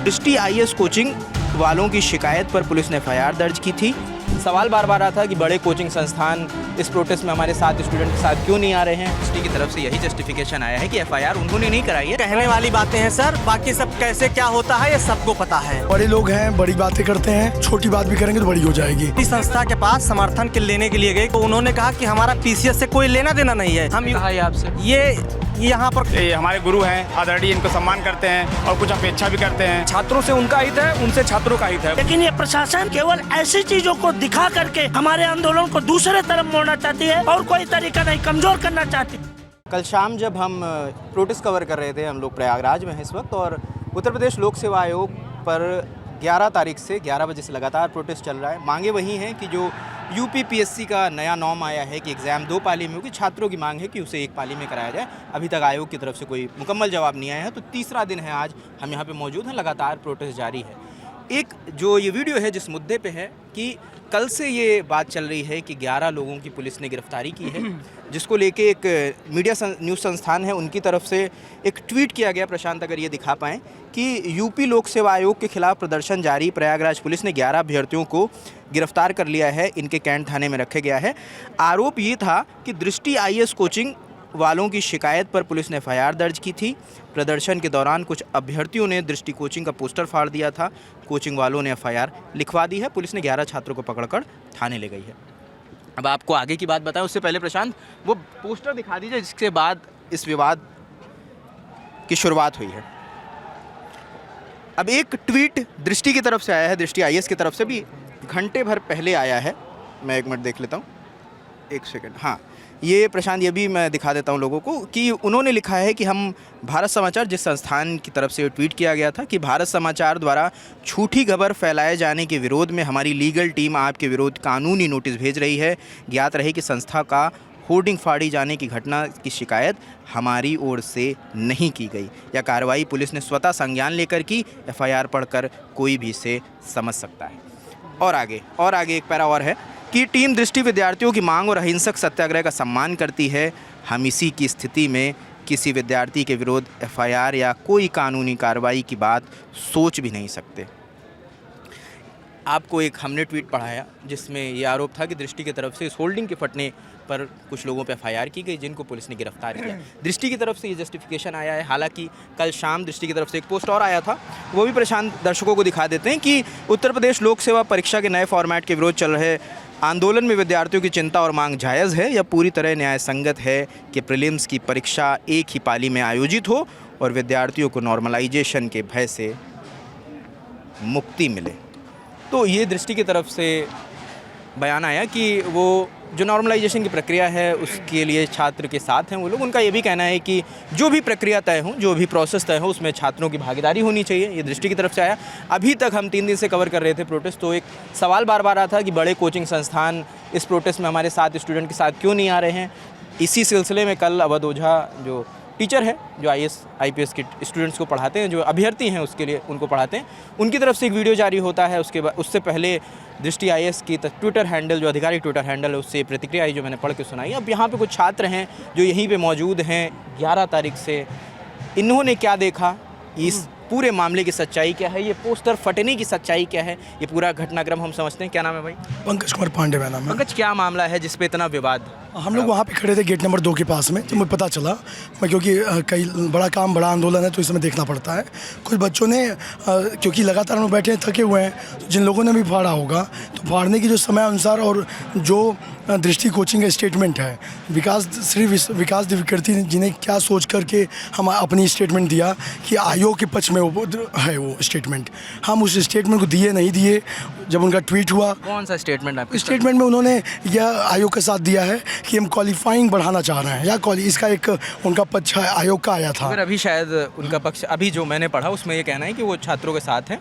दृष्टि IAS coaching वालों की शिकायत पर पुलिस ने एफआईआर दर्ज की थी। सवाल बार बार आता कि बड़े कोचिंग संस्थान इस प्रोटेस्ट में हमारे साथ स्टूडेंट के साथ क्यों नहीं आ रहे हैं। दृष्टि की तरफ से यही जस्टिफिकेशन आया है कि एफआईआर उन्होंने नहीं कराई है। कहने वाली बातें हैं सर, बाकी सब कैसे क्या होता है ये सबको पता है। बड़े लोग हैं, बड़ी बातें करते हैं, छोटी बात भी करेंगे तो बड़ी हो जाएगी। इस संस्था के पास समर्थन के लेने के लिए गए तो उन्होंने कहा कि हमारा पीसीएस से कोई लेना देना नहीं है। हम कहा आपसे ये यहाँ पर ये हमारे गुरु हैं, आदरणीय, इनको सम्मान करते हैं और कुछ अपेक्षा भी करते हैं। छात्रों से उनका हित है, उनसे छात्रों का हित है। लेकिन ये प्रशासन केवल ऐसी चीजों को दिखा करके हमारे आंदोलन को दूसरे तरफ मोड़ना चाहती है और कोई तरीका नहीं, कमजोर करना चाहती। कल शाम जब हम प्रोटेस्ट कवर कर रहे थे, हम लोग प्रयागराज में हैं इस वक्त, और उत्तर प्रदेश लोक सेवा आयोग पर 11 तारीख से 11 बजे से लगातार प्रोटेस्ट चल रहा है। मांगे वही हैं कि जो यूपीपीएससी का नया नॉर्म आया है कि एग्ज़ाम 2 पाली में होगी, छात्रों की मांग है कि उसे 1 पाली में कराया जाए। अभी तक आयोग की तरफ से कोई मुकम्मल जवाब नहीं आया है। तो तीसरा दिन है आज, हम यहाँ पे मौजूद हैं, लगातार प्रोटेस्ट जारी है। एक जो ये वीडियो है जिस मुद्दे पे है कि कल से ये बात चल रही है कि 11 लोगों की पुलिस ने गिरफ्तारी की है, जिसको लेके एक मीडिया न्यूज़ संस्थान है उनकी तरफ से एक ट्वीट किया गया। प्रशांत अगर ये दिखा पाएँ कि यूपी लोक सेवा आयोग के खिलाफ प्रदर्शन जारी, प्रयागराज पुलिस ने 11 अभ्यर्थियों को गिरफ्तार कर लिया है, इनके कैंट थाने में रखे गया है। आरोप ये था कि दृष्टि आईएएस कोचिंग वालों की शिकायत पर पुलिस ने एफआईआर दर्ज की थी। प्रदर्शन के दौरान कुछ अभ्यर्थियों ने दृष्टि कोचिंग का पोस्टर फाड़ दिया था। कोचिंग वालों ने एफआईआर लिखवा दी है। पुलिस ने 11 छात्रों को पकड़कर थाने ले गई है। अब आपको आगे की बात बताएं उससे पहले प्रशांत वो पोस्टर दिखा दीजिए जिसके बाद इस विवाद की शुरुआत हुई है। अब एक ट्वीट दृष्टि की तरफ से आया है, दृष्टि आईएएस की तरफ से भी घंटे भर पहले आया है। मैं 1 मिनट देख लेता हूँ, 1 सेकंड। हाँ, ये प्रशांत, ये भी मैं दिखा देता हूँ लोगों को कि उन्होंने लिखा है कि हम भारत समाचार, जिस संस्थान की तरफ से ट्वीट किया गया था कि भारत समाचार द्वारा झूठी खबर फैलाए जाने के विरोध में हमारी लीगल टीम आपके विरोध कानूनी नोटिस भेज रही है। ज्ञात रहे कि संस्था का होर्डिंग फाड़ी जाने की घटना की शिकायत हमारी ओर से नहीं की गई। यह कार्रवाई पुलिस ने स्वतः संज्ञान लेकर की। एफआईआर पढ़कर कोई भी इसे समझ सकता है। और आगे एक पैरा और है कि टीम दृष्टि विद्यार्थियों की मांग और अहिंसक सत्याग्रह का सम्मान करती है। हम इसी की स्थिति में किसी विद्यार्थी के विरोध एफआईआर या कोई कानूनी कार्रवाई की बात सोच भी नहीं सकते। आपको एक हमने ट्वीट पढ़ाया जिसमें ये आरोप था कि दृष्टि की तरफ से इस होल्डिंग के फटने पर कुछ लोगों पे एफआईआर की गई, जिनको पुलिस ने गिरफ्तार किया। दृष्टि की तरफ से ये जस्टिफिकेशन आया है। हालांकि कल शाम दृष्टि की तरफ से एक पोस्ट और आया था, वो भी प्रशांत दर्शकों को दिखा देते हैं कि उत्तर प्रदेश लोक सेवा परीक्षा के नए फॉर्मेट के विरोध चल रहे आंदोलन में विद्यार्थियों की चिंता और मांग जायज़ है। यह पूरी तरह न्याय संगत है कि प्रीलिम्स की परीक्षा एक ही पाली में आयोजित हो और विद्यार्थियों को नॉर्मलाइजेशन के भय से मुक्ति मिले। तो ये दृष्टि की तरफ से बयान आया कि वो जो नॉर्मलाइजेशन की प्रक्रिया है उसके लिए छात्र के साथ हैं वो लोग। उनका ये भी कहना है कि जो भी प्रक्रिया तय हो, जो भी प्रोसेस तय हो, उसमें छात्रों की भागीदारी होनी चाहिए। ये दृष्टि की तरफ से आया। अभी तक हम 3 दिन से कवर कर रहे थे प्रोटेस्ट, तो एक सवाल बार बार आता कि बड़े कोचिंग संस्थान इस प्रोटेस्ट में हमारे साथ स्टूडेंट के साथ क्यों नहीं आ रहे हैं। इसी सिलसिले में कल अवध ओझा जो टीचर है, जो आईएएस आईपीएस के स्टूडेंट्स को पढ़ाते हैं, जो अभ्यर्थी हैं उसके लिए उनको पढ़ाते हैं, उनकी तरफ से एक वीडियो जारी होता है। उसके बाद उससे पहले दृष्टि आईएएस की ट्विटर हैंडल, जो आधिकारिक ट्विटर हैंडल है, उससे प्रतिक्रिया आई जो मैंने पढ़ के सुनाई। अब यहाँ पे कुछ छात्र हैं जो यहीं पे मौजूद हैं 11 तारीख से। इन्होंने क्या देखा, इस पूरे मामले की सच्चाई क्या है, ये पोस्टर फटने की सच्चाई क्या है, ये पूरा घटनाक्रम हम समझते हैं। क्या नाम है भाई? पंकज कुमार पांडे मेरा नाम है। पंकज, क्या मामला है जिस पे इतना विवाद? हम लोग वहाँ पे खड़े थे गेट नंबर 2 के पास में, जब मुझे पता चला, मैं क्योंकि कई बड़ा आंदोलन है तो इस समय देखना पड़ता है। कुछ बच्चों ने क्योंकि लगातार हम बैठे हैं, थके हुए हैं, तो जिन लोगों ने भी फाड़ा होगा, तो फाड़ने की जो समय अनुसार और जो दृष्टि कोचिंग का स्टेटमेंट है, श्री विकास दिव्यकीर्ति जी ने क्या सोच करके हम अपनी स्टेटमेंट दिया कि आयोग के पक्ष में है वो स्टेटमेंट। हम उस स्टेटमेंट को दिए नहीं दिए। जब उनका ट्वीट हुआ, कौन सा स्टेटमेंट? आपके स्टेटमेंट में उन्होंने यह आयोग का साथ दिया है कि हम क्वालिफाइंग बढ़ाना चाह रहे हैं, या इसका एक उनका पक्ष आयोग का आया था। अभी शायद उनका पक्ष, अभी जो मैंने पढ़ा उसमें ये कहना है कि वो छात्रों के साथ हैं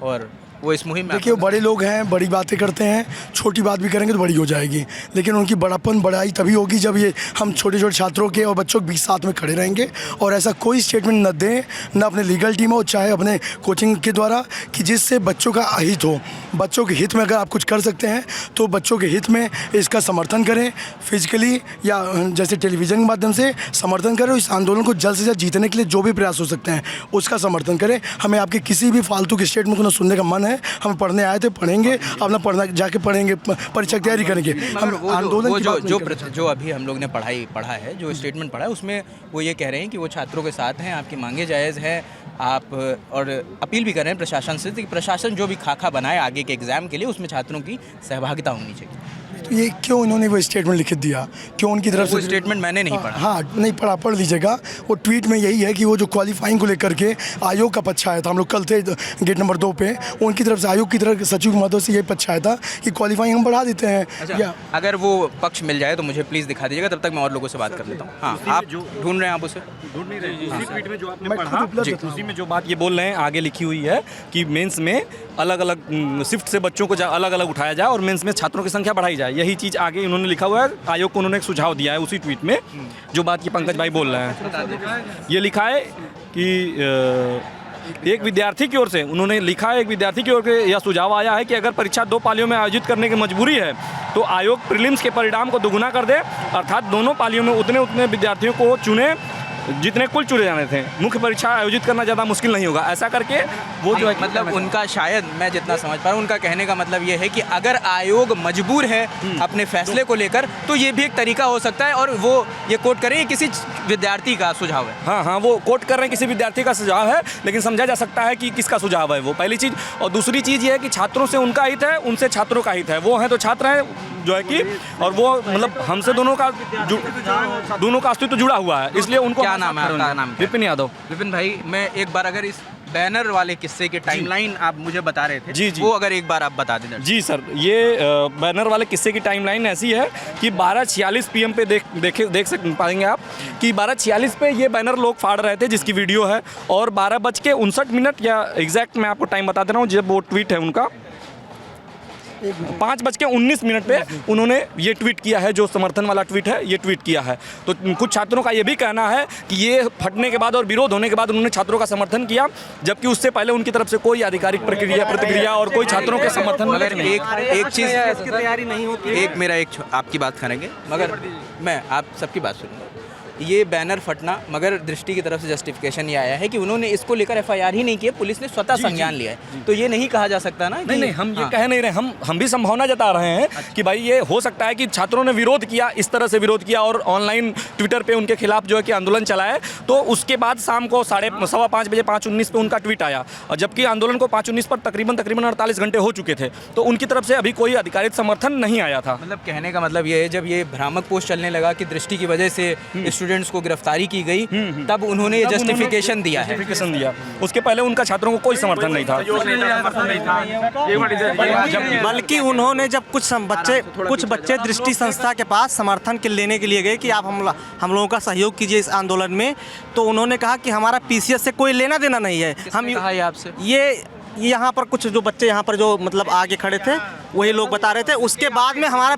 और वो इस मुहिम में देखिए वो बड़े लोग हैं, बड़ी बातें करते हैं, छोटी बात भी करेंगे तो बड़ी हो जाएगी, लेकिन उनकी बड़ाई तभी होगी जब ये हम छोटे छोटे छात्रों के और बच्चों के बीच साथ में खड़े रहेंगे और ऐसा कोई स्टेटमेंट न दें, न अपने लीगल टीम हो चाहे अपने कोचिंग के द्वारा, कि जिससे बच्चों का अहित हो। बच्चों के हित में अगर आप कुछ कर सकते हैं तो बच्चों के हित में इसका समर्थन करें, फिजिकली या जैसे टेलीविज़न के माध्यम से समर्थन करें। इस आंदोलन को जल्द से जल्द जीतने के लिए जो भी प्रयास हो सकते हैं उसका समर्थन करें। हमें आपके किसी भी फालतू के स्टेटमेंट को न सुनने का मन है। हम पढ़ने आए थे, पढ़ेंगे, अपना पढ़ना जाके पढ़ेंगे, परीक्षा की तैयारी करेंगे। हम आंदोलन की बात नहीं कर रहे हैं। जो अभी हम लोग ने पढ़ा है, जो स्टेटमेंट पढ़ा है, उसमें वो ये कह रहे हैं कि वो छात्रों के साथ हैं, आपकी मांगे जायज़ हैं, आप और अपील भी कर रहे हैं प्रशासन से कि प्रशासन जो भी खाका बनाए आगे के एग्ज़ाम के लिए उसमें छात्रों की सहभागिता होनी चाहिए। तो ये क्यों इन्होंने वो स्टेटमेंट लिख दिया, क्यों उनकी तरफ वो से स्टेटमेंट मैंने नहीं पढ़ा। हाँ नहीं पढ़ा, पढ़ लीजिएगा। वो ट्वीट में यही है कि वो जो क्वालिफाइंग को लेकर के आयोग का पक्ष आया था, हम लोग कल थे गेट नंबर 2 पे, उनकी तरफ से आयोग की तरफ सचिव की मदद से यही पक्ष आया था कि क्वालिफाइंग हम बढ़ा देते हैं। अच्छा, अगर वो पक्ष मिल जाए तो मुझे प्लीज़ दिखा दीजिएगा, तब तक मैं और लोगों से बात कर लेता हूँ। हाँ, आप ढूंढ रहे हैं, आप उसे ढूंढ नहीं रहे। उसी ट्वीट में जो आपने पढ़ा, उसी में जो बात ये बोल रहे हैं आगे लिखी हुई है कि मेंस में अलग अलग शिफ्ट से बच्चों को अलग अलग उठाया जाए और मेंस में छात्रों की संख्या बढ़ाई जाए। यही चीज़ आगे उन्होंने लिखा हुआ है। आयोग को उन्होंने एक सुझाव दिया है उसी ट्वीट में, जो बात ये पंकज भाई बोल रहे हैं। ये लिखा है कि एक विद्यार्थी की ओर से उन्होंने लिखा है, एक विद्यार्थी की ओर से यह सुझाव आया है कि अगर परीक्षा 2 पालियों में आयोजित करने की मजबूरी है तो आयोग प्रीलिम्स के परिणाम को दोगुना कर दे, अर्थात दोनों पालियों में उतने विद्यार्थियों को चुने जितने कुल चुने जाने थे। मुख्य परीक्षा आयोजित करना ज़्यादा मुश्किल नहीं होगा। ऐसा करके वो जो है, मतलब उनका, शायद मैं जितना समझ पा रहा हूँ, उनका कहने का मतलब ये है कि अगर आयोग मजबूर है अपने फैसले को लेकर तो ये भी एक तरीका हो सकता है। और वो ये कोट करें, ये किसी विद्यार्थी का सुझाव है। हाँ, वो कोट कर रहे हैं किसी विद्यार्थी का सुझाव है, लेकिन समझा जा सकता है कि किसका सुझाव है वो, पहली चीज़। और दूसरी चीज़ ये है कि छात्रों से उनका हित है, उनसे छात्रों का हित है। वो हैं तो छात्र हैं जो है कि, और वो मतलब हमसे दोनों का अस्तित्व जुड़ा हुआ है, इसलिए उनको। क्या नाम है आपका? नाम विपिन यादव। विपिन भाई, मैं एक बार अगर इस बैनर वाले किस्से की टाइमलाइन आप मुझे बता रहे थे, जी, वो अगर एक बार आप बता दें। जी सर, ये बैनर वाले किस्से की टाइमलाइन ऐसी है कि 12:46 PM पे देख पाएंगे आप कि 12:46 पे ये बैनर लोग फाड़ रहे थे, जिसकी वीडियो है। और 12:59 या एग्जैक्ट मैं आपको टाइम बता दे रहा हूँ जब वो ट्वीट है उनका, 5:19 पे उन्होंने ये ट्वीट किया है, जो समर्थन वाला ट्वीट है, ये ट्वीट किया है। तो कुछ छात्रों का ये भी कहना है कि ये फटने के बाद और विरोध होने के बाद उन्होंने छात्रों का समर्थन किया, जबकि उससे पहले उनकी तरफ से कोई आधिकारिक प्रतिक्रिया और कोई छात्रों के समर्थन। मगर एक चीज़ की तैयारी नहीं होती। एक मेरा एक आपकी बात करेंगे, मगर मैं आप सबकी बात सुनूंगा। ये बैनर फटना, मगर दृष्टि की तरफ से जस्टिफिकेशन ये आया है कि उन्होंने इसको लेकर FIR ही नहीं किया, पुलिस ने स्वतः संज्ञान लिया है। तो ये नहीं कहा जा सकता ना? नहीं, हम ये कह नहीं रहे, हम भी संभावना जता रहे हैं कि भाई ये हो सकता है कि छात्रों ने विरोध किया, इस तरह से विरोध किया और ऑनलाइन ट्विटर पे उनके खिलाफ जो है कि आंदोलन चलाया। तो उसके बाद शाम को 5:15 बजे 5:19 पे उनका ट्वीट आया, और जबकि आंदोलन को 5:19 पर तकरीबन 48 घंटे हो चुके थे, तो उनकी तरफ से अभी कोई आधिकारिक समर्थन नहीं आया था। मतलब कहने का मतलब ये है, जब ये भ्रामक पोस्ट चलने लगा कि दृष्टि की वजह से स्टूडेंट्स को गिरफ्तारी की गई, तब उन्होंने ये जस्टिफिकेशन दिया है। उसके पहले उनका छात्रों को कोई समर्थन नहीं था। बल्कि उन्होंने जब कुछ बच्चे दृष्टि संस्था के पास समर्थन के लेने के लिए गए कि आप हम लोगों का सहयोग कीजिए इस आंदोलन में, तो उन्होंने कहा कि हमारा PCS से कोई लेना देना नहीं है। हम कहा है आपसे? ये यहाँ पर कुछ जो बच्चे यहाँ पर जो मतलब आगे खड़े थे वही लोग बता रहे थे। उसके बाद में हमारा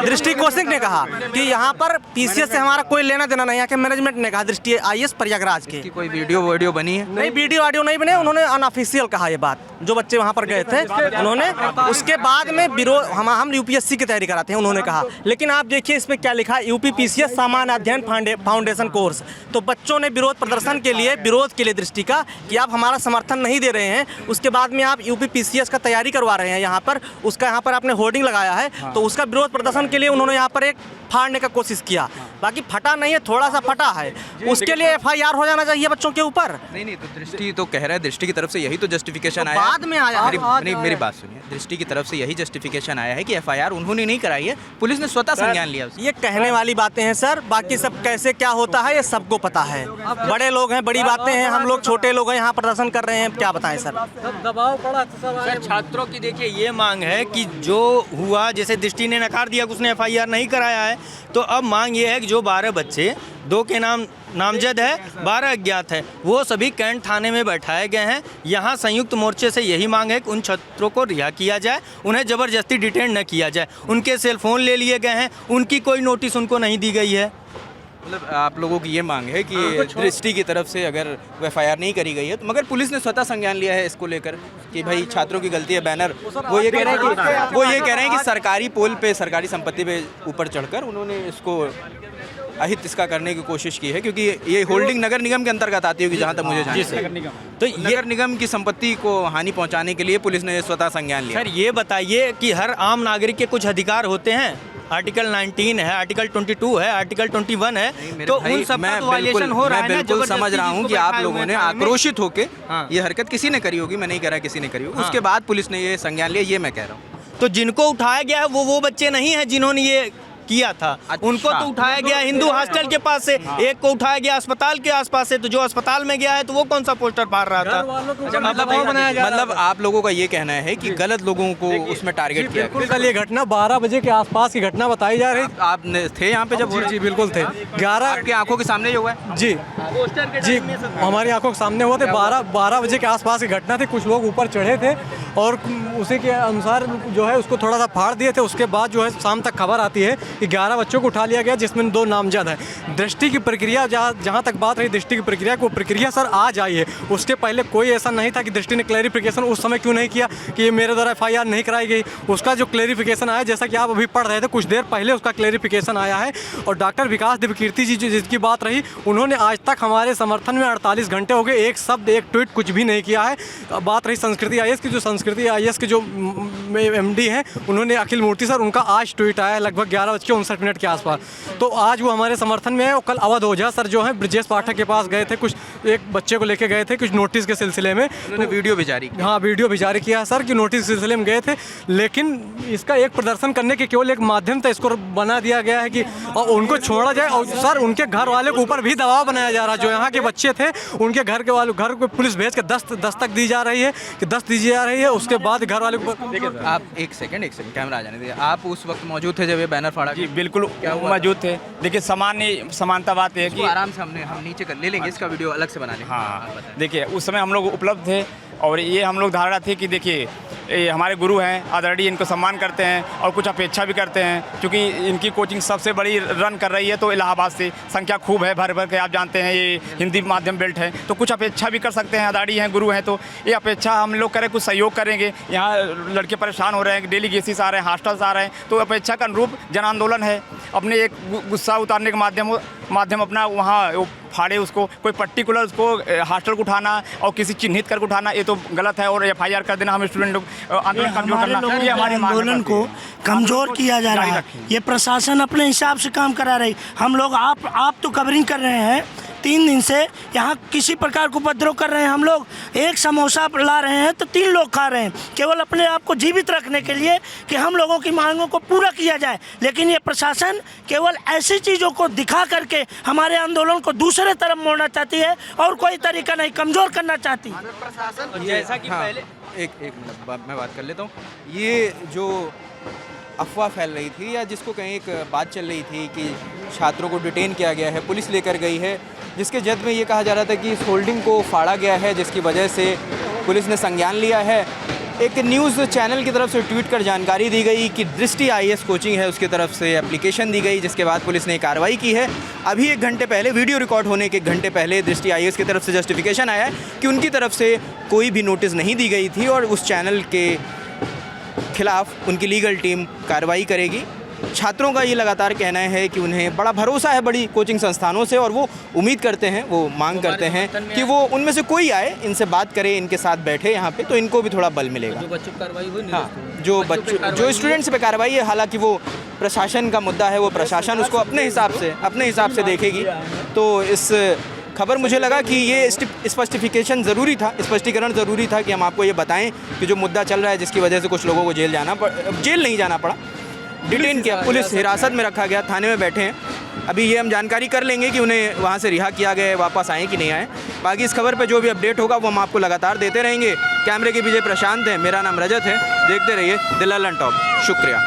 दृष्टि कोचिंग ने कहा कि यहाँ पर PCS से हमारा कोई लेना देना नहीं। यहाँ के मैनेजमेंट ने कहा, दृष्टि IAS प्रयागराज के। कोई वीडियो बनी है? नहीं, वीडियो ऑडियो नहीं बने। उन्होंने अनऑफिशियल कहा ये बात, जो बच्चे वहाँ पर गए थे उन्होंने। उसके बाद में विरोध, हम UPSC की तैयारी कराते हैं उन्होंने कहा। लेकिन आप देखिए इसमें क्या लिखा है, UP PCS सामान्य अध्ययन फाउंडेशन कोर्स। तो बच्चों ने विरोध प्रदर्शन के लिए, विरोध के लिए दृष्टि का कि आप हमारा समर्थन नहीं दे रहे हैं। उसके बाद में आप UP PCS का तैयारी करवा रहे हैं यहाँ पर, उसका यहाँ पर आपने होर्डिंग लगाया है। तो उसका विरोध प्रदर्शन के लिए उन्होंने यहाँ पर एक फाड़ने का कोशिश किया। बाकी फटा नहीं है, थोड़ा सा फटा है, उसके लिए FIR हो जाना चाहिए बच्चों के ऊपर। नहीं, तो दृष्टि तो कह रहा है, दृष्टि की तरफ से यही तो जस्टिफिकेशन आया बाद में आया। मेरी बात सुनिए, दृष्टि की तरफ से यही जस्टिफिकेशन आया है कि FIR उन्होंने नहीं कराई है, पुलिस ने स्वतः संज्ञान लिया। ये कहने वाली बातें हैं सर, बाकी सब कैसे क्या होता है ये सबको पता है। बड़े लोग हैं, बड़ी बातें हैं, हम लोग छोटे लोग हैं, यहाँ प्रदर्शन कर रहे हैं, क्या बताएं सर। दबाव पड़ा सर, छात्रों की देखिए ये मांग है कि जो हुआ, जैसे दृष्टि ने नकार दिया कि उसने FIR नहीं कराया है, तो अब मांग ये है कि जो 12 बच्चे, 2 के नाम नामजद है, 12 अज्ञात है, वो सभी कैंट थाने में बैठाए गए हैं। यहाँ संयुक्त मोर्चे से यही मांग है कि उन छात्रों को रिहा किया जाए, उन्हें ज़बरदस्ती डिटेन न किया जाए। उनके सेल फोन ले लिए गए हैं, उनकी कोई नोटिस उनको नहीं दी गई है। मतलब आप लोगों की ये मांग है कि दृष्टि की तरफ से अगर एफआईआर नहीं करी गई है, तो मगर पुलिस ने स्वतः संज्ञान लिया है इसको लेकर कि भाई छात्रों की गलती है। बैनर वो ये कह रहे हैं कि सरकारी पोल पे, सरकारी संपत्ति पे ऊपर चढ़कर उन्होंने इसको अहित इसका करने की कोशिश की है, क्योंकि ये होल्डिंग नगर निगम के अंतर्गत आती होगी जहाँ तक मुझे जानकारी है। तो नगर निगम की संपत्ति को हानि पहुँचाने के लिए पुलिस ने स्वतः संज्ञान लिया। सर ये बताइए कि हर आम नागरिक के कुछ अधिकार होते हैं। आर्टिकल 19 है, आर्टिकल 22 है, आर्टिकल 21 है, तो उन सब का वायलेशन हो रहा है। मैं बिल्कुल समझ रहा हूँ कि आप लोगों ने आक्रोशित होकर ये हरकत किसी ने करी होगी, मैं नहीं कह रहा किसी ने करी होगी, उसके बाद पुलिस ने ये संज्ञान लिया, ये मैं कह रहा हूँ। तो जिनको उठाया गया है वो बच्चे नहीं हैं जिन्होंने ये किया था। उनको तो उठाया गया हिंदू हॉस्टल के पास से, एक को उठाया गया अस्पताल के आसपास से, तो जो अस्पताल में गया है तो वो कौन सा पोस्टर फाड़ रहा था? मतलब आप लोगों का ये कहना है कि गलत लोगों को उसमें टारगेट किया गया। कल ये घटना 12 बजे के आसपास की घटना बताई जा रही। आप थे यहाँ पे जब? जी बिल्कुल थे। 11 आपकी आंखों के सामने जो हुआ है? जी जी हमारी आंखों के सामने हुआ थे। 12 बजे के आसपास की घटना थी। कुछ लोग ऊपर चढ़े थे और उसी के अनुसार जो है उसको थोड़ा सा फाड़ दिए थे। उसके बाद जो है शाम तक खबर आती है कि 11 बच्चों को उठा लिया गया, जिसमें 2 नामजद है। दृष्टि की प्रक्रिया, जहाँ तक बात रही दृष्टि की प्रक्रिया, को प्रक्रिया सर आज आई है। उसके पहले कोई ऐसा नहीं था कि दृष्टि ने क्लैरिफिकेशन उस समय क्यों नहीं किया कि ये मेरे द्वारा FIR नहीं कराई गई। उसका जो क्लैरिफिकेशन आया, जैसा कि आप अभी पढ़ रहे थे, कुछ देर पहले उसका क्लैरिफिकेशन आया है। और डॉक्टर विकास दिव्यकीर्ति जी जिसकी बात रही, उन्होंने आज तक हमारे समर्थन में 48 घंटे हो गए, एक शब्द एक ट्वीट कुछ भी नहीं किया है। बात रही संस्कृति IAS की, जो संस्कृति IAS के जो MD हैं, उन्होंने अखिल मूर्ति सर, उनका आज ट्वीट आया लगभग 11:59 के आसपास। तो आज वो हमारे समर्थन में है। और कल अवध ओझा सर जो है ब्रजेश पाठक के पास गए थे, कुछ एक बच्चे को लेके गए थे कुछ नोटिस के सिलसिले में। उन्होंने वीडियो भी जारी किया। हाँ, वीडियो भी जारी किया सर कि नोटिस के सिलसिले में गए थे, लेकिन इसका एक प्रदर्शन करने के केवल एक माध्यम था, इसको बना दिया गया है कि और उनको छोड़ा जाए। और सर उनके घर वाले के ऊपर भी दबाव बनाया जा रहा है। जो यहाँ के बच्चे थे उनके घर को पुलिस भेज के दस्तक दी जा रही है कि दस्त दी जा रही है। उसके बाद घर वाले को आप एक सेकंड कैमरा आ जाने दीजिए। आप उस वक्त मौजूद थे जब ये बैनर फाड़ा? जी बिल्कुल मौजूद थे। देखिए समानता बात है कि आराम से हम नीचे कर ले लेंगे, इसका वीडियो अलग से बना लेंगे। हाँ, देखिए उस समय हम लोग उपलब्ध थे और ये हम लोग धारणा थी कि देखिए ये हमारे गुरु हैं, आदरणीय, इनको सम्मान करते हैं और कुछ अपेक्षा भी करते हैं, क्योंकि इनकी कोचिंग सबसे बड़ी रन कर रही है। तो इलाहाबाद से संख्या खूब है, भर के आप जानते हैं ये हिंदी माध्यम बेल्ट है, तो कुछ अपेक्षा भी कर सकते हैं। आदरणीय हैं, गुरु हैं, तो ये अपेक्षा हम लोग करें, कुछ सहयोग करेंगे। यहाँ लड़के परेशान हो रहे हैं, डेली केसेस आ रहे हैं, हॉस्टल्स आ रहे हैं, तो अपेक्षा का अनुरूप जन आंदोलन है। अपने एक गुस्सा उतारने के माध्यम अपना वहाँ फाड़े उसको, कोई पर्टिकुलर उसको हॉस्टल को उठाना और किसी चिन्हित करके उठाना, ये तो गलत है। और FIR कर देना, हम स्टूडेंट लोग आंदोलन कमजोर करना, ये हमारे आंदोलन को कमजोर किया जा रहा है। ये प्रशासन अपने हिसाब से काम करा रही। हम लोग आप तो कवरिंग कर रहे हैं 3 दिन से, यहाँ किसी प्रकार को उपद्रव कर रहे हैं। हम लोग एक समोसा ला रहे हैं तो 3 लोग खा रहे हैं, केवल अपने आप को जीवित रखने के लिए कि हम लोगों की मांगों को पूरा किया जाए। लेकिन ये प्रशासन केवल ऐसी चीज़ों को दिखा करके हमारे आंदोलन को दूसरे तरफ मोड़ना चाहती है और कोई तरीका नहीं, कमज़ोर करना चाहती है। जैसा कि पहले एक मिनट मैं बात कर लेता हूँ। ये जो अफवाह फैल रही थी, या जिसको कहीं एक बात चल रही थी कि छात्रों को डिटेन किया गया है, पुलिस लेकर गई है, जिसके जद में ये कहा जा रहा था कि इस होल्डिंग को फाड़ा गया है, जिसकी वजह से पुलिस ने संज्ञान लिया है। एक न्यूज़ चैनल की तरफ से ट्वीट कर जानकारी दी गई कि दृष्टि IAS कोचिंग है, उसकी तरफ से एप्लीकेशन दी गई, जिसके बाद पुलिस ने कार्रवाई की है। अभी 1 घंटे पहले, वीडियो रिकॉर्ड होने के 1 घंटे पहले, दृष्टि IAS की तरफ से जस्टिफिकेशन आया है कि उनकी तरफ से कोई भी नोटिस नहीं दी गई थी और उस चैनल के खिलाफ उनकी लीगल टीम कार्रवाई करेगी। छात्रों का ये लगातार कहना है कि उन्हें बड़ा भरोसा है बड़ी कोचिंग संस्थानों से, और वो उम्मीद करते हैं, वो मांग करते हैं कि वो उनमें से कोई आए, इनसे बात करे, इनके साथ बैठे यहाँ पे, तो इनको भी थोड़ा बल मिलेगा। जो बच्चों पर कार्रवाई हुई, हाँ, जो स्टूडेंट्स पे कार्रवाई है, हालांकि वो प्रशासन का मुद्दा है, वो प्रशासन उसको अपने हिसाब से देखेगी। तो इस खबर मुझे लगा कि ये स्पष्टीकरण ज़रूरी था कि हम आपको ये बताएं कि जो मुद्दा चल रहा है, जिसकी वजह से कुछ लोगों को जेल नहीं जाना पड़ा, डिटेन किया, पुलिस हिरासत में रखा गया, थाने में बैठे हैं। अभी ये हम जानकारी कर लेंगे कि उन्हें वहाँ से रिहा किया गया, वापस आए कि नहीं आए। बाकी इस खबर पे जो भी अपडेट होगा वो हम आपको लगातार देते रहेंगे। कैमरे के पीछे प्रशांत है, मेरा नाम रजत है। देखते रहिए दिल्ला लन टॉप। शुक्रिया।